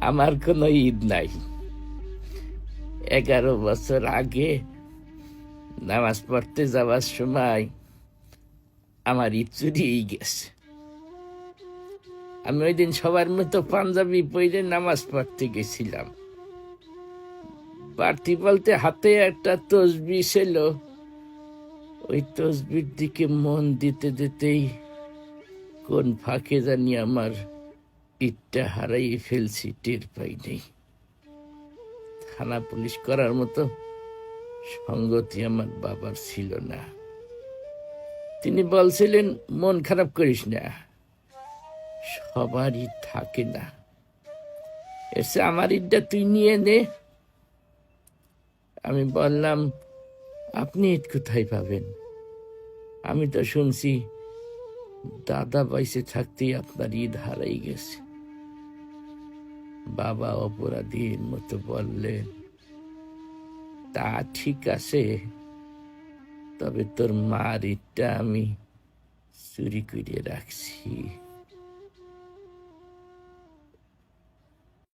আমার কোনো ঈদ নাই। 11 বছর আগে নামাজ পড়তে যাওয়ার সময় আমার ঈদ চুরিই গেছে। আমি ওই দিন সবার মতো পাঞ্জাবি পরে নামাজ পড়তে গেছিলাম। বাড়তি বলতে হাতে একটা তসবি ছিল। ওই তসবির দিকে মন দিতে দিতেই কোন ফাঁকে জানি আমার ঈদটা হারাই ফেলছি, টের পাই নেই। থানা পুলিশ করার মতো সঙ্গতি আমার বাবার ছিল না। তিনি বলছিলেন, মন খারাপ করিস না, সবারই থাকে না, এসে আমার ঈদটা তুই নিয়ে নে। আমি বললাম, আপনি ঈদ কোথায় পাবেন? আমি তো শুনছি দাদা বাইসে থাকতেই আপনার ঈদ হারাই গেছে। বাবা অপরাধীর মতো বললেন, তা ঠিক আছে, তবে তোর মার ঈদটা আমি চুরি করে রাখছি।